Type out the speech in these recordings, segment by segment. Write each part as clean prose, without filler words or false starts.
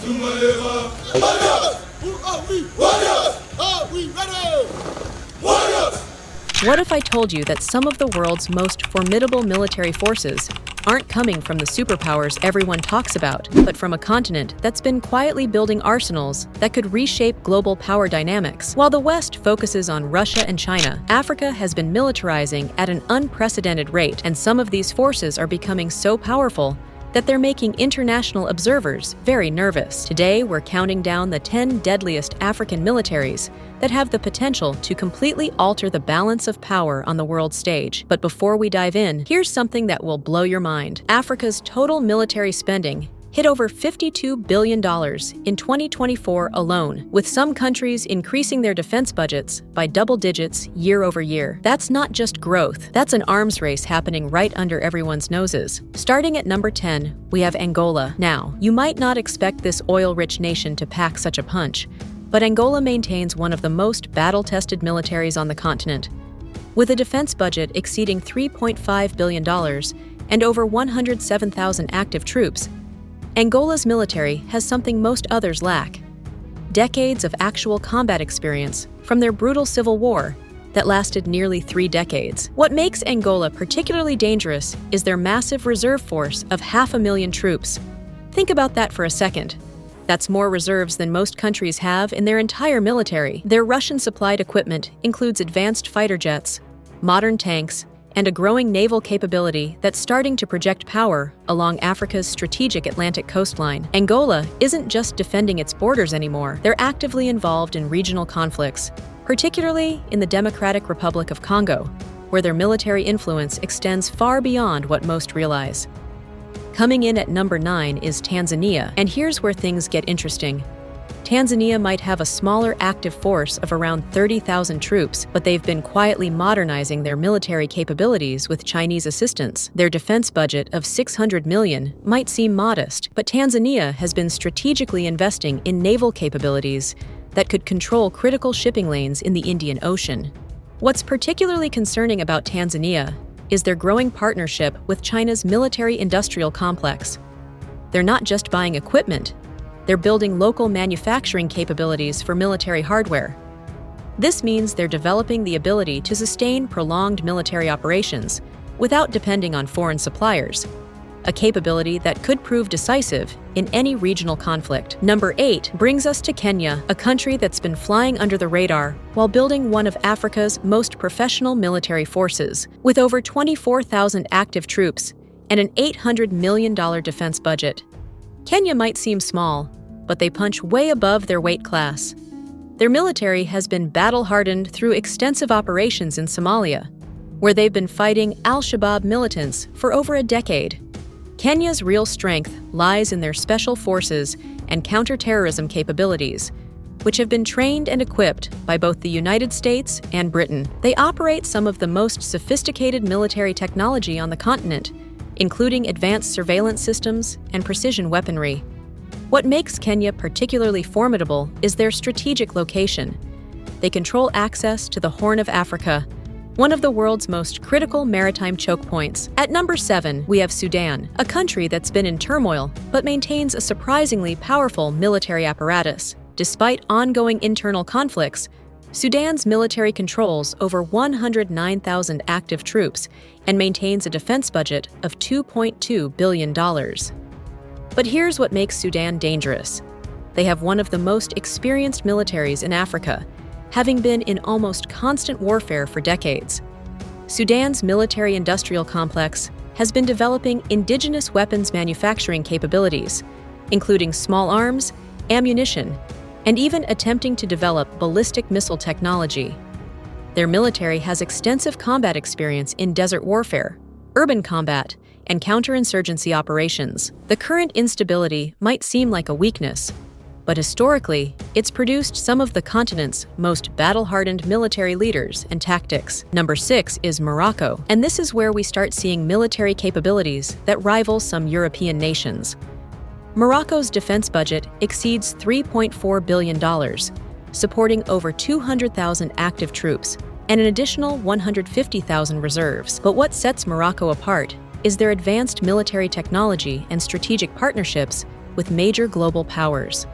Warriors! Who are we? Warriors! Are we ready? Warriors! What if I told you that some of the world's most formidable military forces aren't coming from the superpowers everyone talks about, but from a continent that's been quietly building arsenals that could reshape global power dynamics? While the West focuses on Russia and China, Africa has been militarizing at an unprecedented rate, and some of these forces are becoming so powerful that they're making international observers very nervous. Today, we're counting down the 10 deadliest African militaries that have the potential to completely alter the balance of power on the world stage. But before we dive in, here's something that will blow your mind. Africa's total military spending hit over $52 billion in 2024 alone, with some countries increasing their defense budgets by double digits year over year. That's not just growth, that's an arms race happening right under everyone's noses. Starting at number 10, we have Angola. Now, you might not expect this oil-rich nation to pack such a punch, but Angola maintains one of the most battle-tested militaries on the continent. With a defense budget exceeding $3.5 billion and over 107,000 active troops, Angola's military has something most others lack: decades of actual combat experience from their brutal civil war that lasted nearly 3 decades. What makes Angola particularly dangerous is their massive reserve force of 500,000 troops. Think about that for a second. That's more reserves than most countries have in their entire military. Their Russian-supplied equipment includes advanced fighter jets, modern tanks, and a growing naval capability that's starting to project power along Africa's strategic Atlantic coastline. Angola isn't just defending its borders anymore. They're actively involved in regional conflicts, particularly in the Democratic Republic of Congo, where their military influence extends far beyond what most realize. Coming in at number 9 is Tanzania, and here's where things get interesting. Tanzania might have a smaller active force of around 30,000 troops, but they've been quietly modernizing their military capabilities with Chinese assistance. Their defense budget of $600 million might seem modest, but Tanzania has been strategically investing in naval capabilities that could control critical shipping lanes in the Indian Ocean. What's particularly concerning about Tanzania is their growing partnership with China's military-industrial complex. They're not just buying equipment, they're building local manufacturing capabilities for military hardware. This means they're developing the ability to sustain prolonged military operations without depending on foreign suppliers, a capability that could prove decisive in any regional conflict. Number 8 brings us to Kenya, a country that's been flying under the radar while building one of Africa's most professional military forces. With over 24,000 active troops and an $800 million defense budget, Kenya might seem small, but they punch way above their weight class. Their military has been battle-hardened through extensive operations in Somalia, where they've been fighting al-Shabaab militants for over a decade. Kenya's real strength lies in their special forces and counter-terrorism capabilities, which have been trained and equipped by both the United States and Britain. They operate some of the most sophisticated military technology on the continent, including advanced surveillance systems and precision weaponry. What makes Kenya particularly formidable is their strategic location. They control access to the Horn of Africa, one of the world's most critical maritime choke points. At number 7, we have Sudan, a country that's been in turmoil but maintains a surprisingly powerful military apparatus. Despite ongoing internal conflicts, Sudan's military controls over 109,000 active troops and maintains a defense budget of $2.2 billion. But here's what makes Sudan dangerous. They have one of the most experienced militaries in Africa, having been in almost constant warfare for decades. Sudan's military-industrial complex has been developing indigenous weapons manufacturing capabilities, including small arms, ammunition, and even attempting to develop ballistic missile technology. Their military has extensive combat experience in desert warfare, urban combat, and counterinsurgency operations. The current instability might seem like a weakness, but historically, it's produced some of the continent's most battle-hardened military leaders and tactics. Number 6 is Morocco, and this is where we start seeing military capabilities that rival some European nations. Morocco's defense budget exceeds $3.4 billion, supporting over 200,000 active troops and an additional 150,000 reserves. But what sets Morocco apart is their advanced military technology and strategic partnerships with major global powers.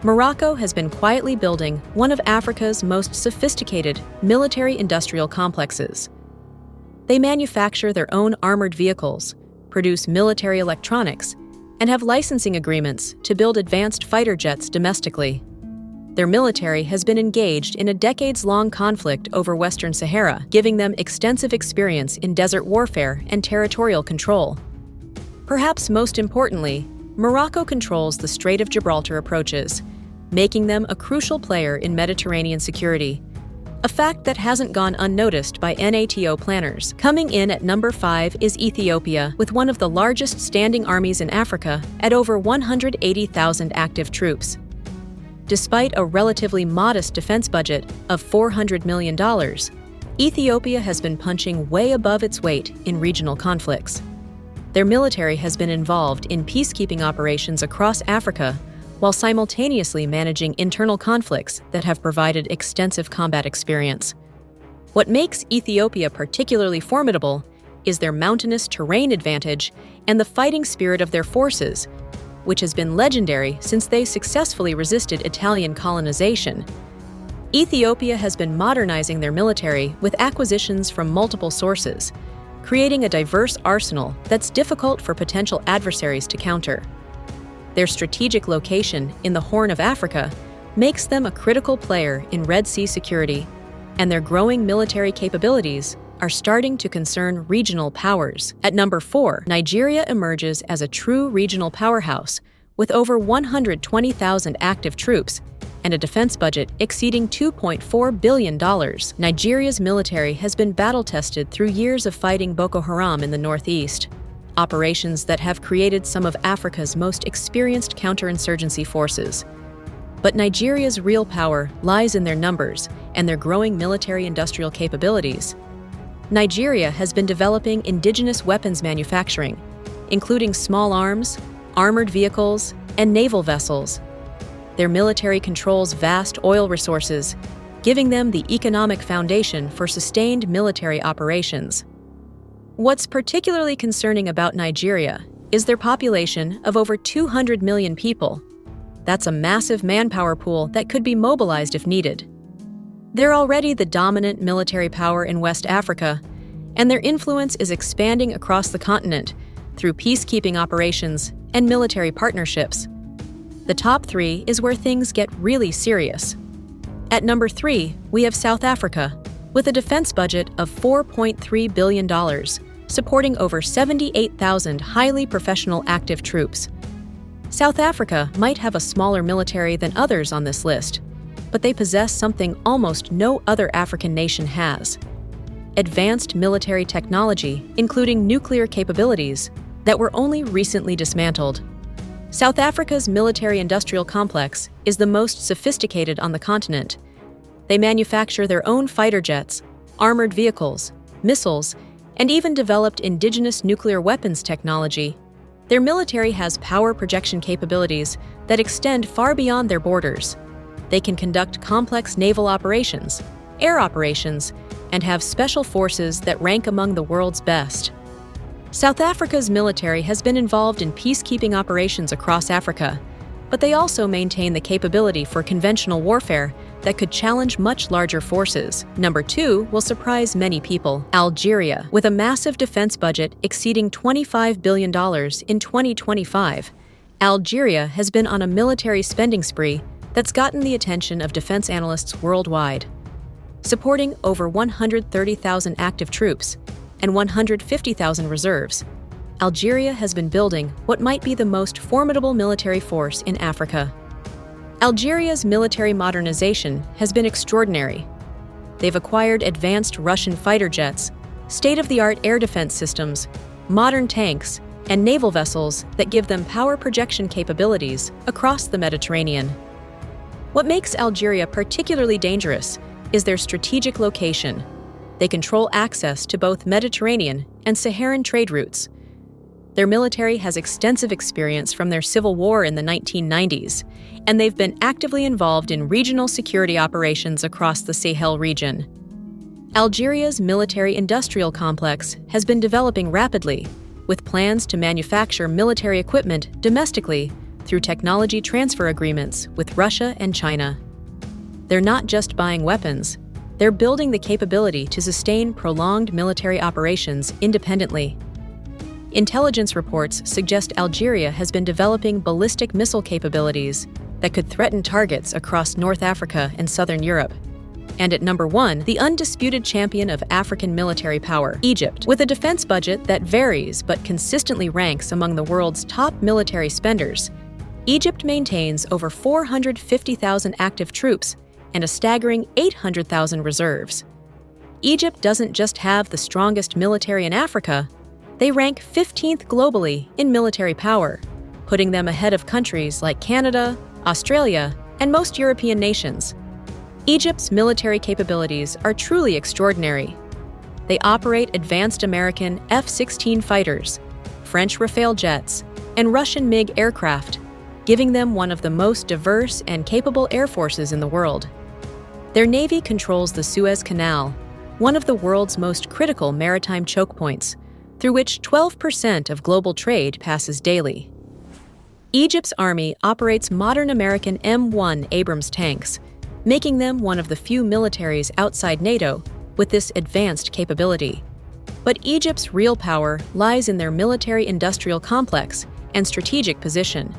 Morocco has been quietly building one of Africa's most sophisticated military-industrial complexes. They manufacture their own armored vehicles, produce military electronics, and have licensing agreements to build advanced fighter jets domestically. Their military has been engaged in a decades-long conflict over Western Sahara, giving them extensive experience in desert warfare and territorial control. Perhaps most importantly, Morocco controls the Strait of Gibraltar approaches, making them a crucial player in Mediterranean security, a fact that hasn't gone unnoticed by NATO planners. Coming in at number 5 is Ethiopia, with one of the largest standing armies in Africa at over 180,000 active troops. Despite a relatively modest defense budget of $400 million, Ethiopia has been punching way above its weight in regional conflicts. Their military has been involved in peacekeeping operations across Africa, while simultaneously managing internal conflicts that have provided extensive combat experience. What makes Ethiopia particularly formidable is their mountainous terrain advantage and the fighting spirit of their forces, which has been legendary since they successfully resisted Italian colonization. Ethiopia has been modernizing their military with acquisitions from multiple sources, creating a diverse arsenal that's difficult for potential adversaries to counter. Their strategic location in the Horn of Africa makes them a critical player in Red Sea security, and their growing military capabilities are starting to concern regional powers. At number 4, Nigeria emerges as a true regional powerhouse with over 120,000 active troops and a defense budget exceeding $2.4 billion. Nigeria's military has been battle-tested through years of fighting Boko Haram in the northeast, operations that have created some of Africa's most experienced counterinsurgency forces. But Nigeria's real power lies in their numbers and their growing military-industrial capabilities. Nigeria has been developing indigenous weapons manufacturing, including small arms, armored vehicles, and naval vessels. Their military controls vast oil resources, giving them the economic foundation for sustained military operations. What's particularly concerning about Nigeria is their population of over 200 million people. That's a massive manpower pool that could be mobilized if needed. They're already the dominant military power in West Africa, and their influence is expanding across the continent through peacekeeping operations and military partnerships. The top 3 is where things get really serious. At number 3, we have South Africa, with a defense budget of $4.3 billion, supporting over 78,000 highly professional active troops. South Africa might have a smaller military than others on this list, but they possess something almost no other African nation has: advanced military technology, including nuclear capabilities, that were only recently dismantled. South Africa's military-industrial complex is the most sophisticated on the continent. They manufacture their own fighter jets, armored vehicles, missiles, and even developed indigenous nuclear weapons technology. Their military has power projection capabilities that extend far beyond their borders. They can conduct complex naval operations, air operations, and have special forces that rank among the world's best. South Africa's military has been involved in peacekeeping operations across Africa, but they also maintain the capability for conventional warfare that could challenge much larger forces. Number 2 will surprise many people: Algeria. With a massive defense budget exceeding $25 billion in 2025, Algeria has been on a military spending spree that's gotten the attention of defense analysts worldwide. Supporting over 130,000 active troops and 150,000 reserves, Algeria has been building what might be the most formidable military force in Africa. Algeria's military modernization has been extraordinary. They've acquired advanced Russian fighter jets, state-of-the-art air defense systems, modern tanks, and naval vessels that give them power projection capabilities across the Mediterranean. What makes Algeria particularly dangerous is their strategic location. They control access to both Mediterranean and Saharan trade routes. Their military has extensive experience from their civil war in the 1990s, and they've been actively involved in regional security operations across the Sahel region. Algeria's military-industrial complex has been developing rapidly, with plans to manufacture military equipment domestically through technology transfer agreements with Russia and China. They're not just buying weapons, they're building the capability to sustain prolonged military operations independently. Intelligence reports suggest Algeria has been developing ballistic missile capabilities that could threaten targets across North Africa and Southern Europe. And at number 1, the undisputed champion of African military power, Egypt. With a defense budget that varies but consistently ranks among the world's top military spenders, Egypt maintains over 450,000 active troops and a staggering 800,000 reserves. Egypt doesn't just have the strongest military in Africa, they rank 15th globally in military power, putting them ahead of countries like Canada, Australia, and most European nations. Egypt's military capabilities are truly extraordinary. They operate advanced American F-16 fighters, French Rafale jets, and Russian MiG aircraft, giving them one of the most diverse and capable air forces in the world. Their navy controls the Suez Canal, one of the world's most critical maritime choke points, through which 12% of global trade passes daily. Egypt's army operates modern American M1 Abrams tanks, making them one of the few militaries outside NATO with this advanced capability. But Egypt's real power lies in their military-industrial complex and strategic position.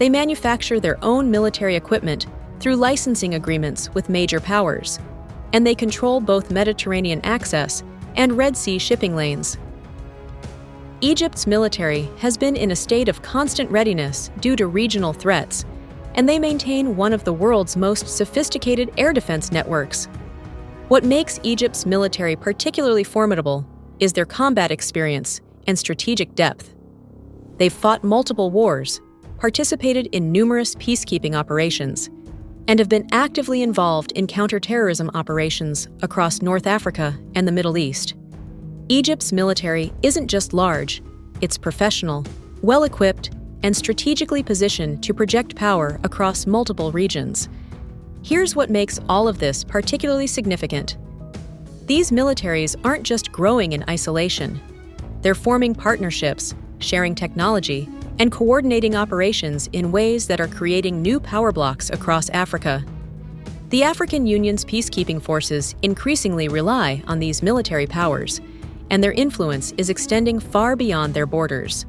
They manufacture their own military equipment through licensing agreements with major powers, and they control both Mediterranean access and Red Sea shipping lanes. Egypt's military has been in a state of constant readiness due to regional threats, and they maintain one of the world's most sophisticated air defense networks. What makes Egypt's military particularly formidable is their combat experience and strategic depth. They've fought multiple wars, participated in numerous peacekeeping operations, and have been actively involved in counterterrorism operations across North Africa and the Middle East. Egypt's military isn't just large, it's professional, well-equipped, and strategically positioned to project power across multiple regions. Here's what makes all of this particularly significant. These militaries aren't just growing in isolation. They're forming partnerships, sharing technology, and coordinating operations in ways that are creating new power blocks across Africa. The African Union's peacekeeping forces increasingly rely on these military powers, and their influence is extending far beyond their borders.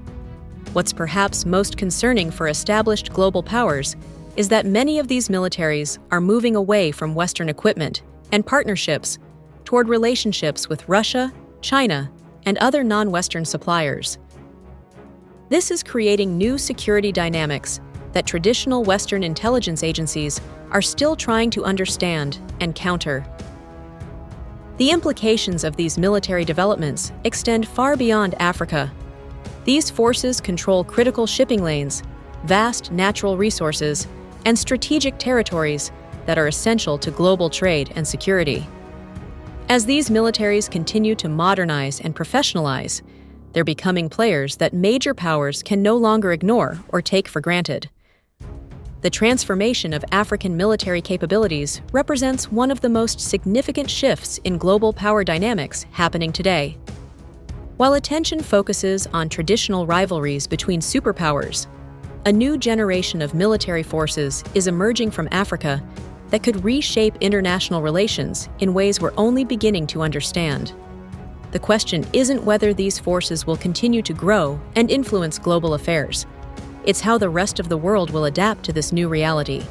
What's perhaps most concerning for established global powers is that many of these militaries are moving away from Western equipment and partnerships toward relationships with Russia, China, and other non-Western suppliers. This is creating new security dynamics that traditional Western intelligence agencies are still trying to understand and counter. The implications of these military developments extend far beyond Africa. These forces control critical shipping lanes, vast natural resources, and strategic territories that are essential to global trade and security. As these militaries continue to modernize and professionalize, they're becoming players that major powers can no longer ignore or take for granted. The transformation of African military capabilities represents one of the most significant shifts in global power dynamics happening today. While attention focuses on traditional rivalries between superpowers, a new generation of military forces is emerging from Africa that could reshape international relations in ways we're only beginning to understand. The question isn't whether these forces will continue to grow and influence global affairs. It's how the rest of the world will adapt to this new reality.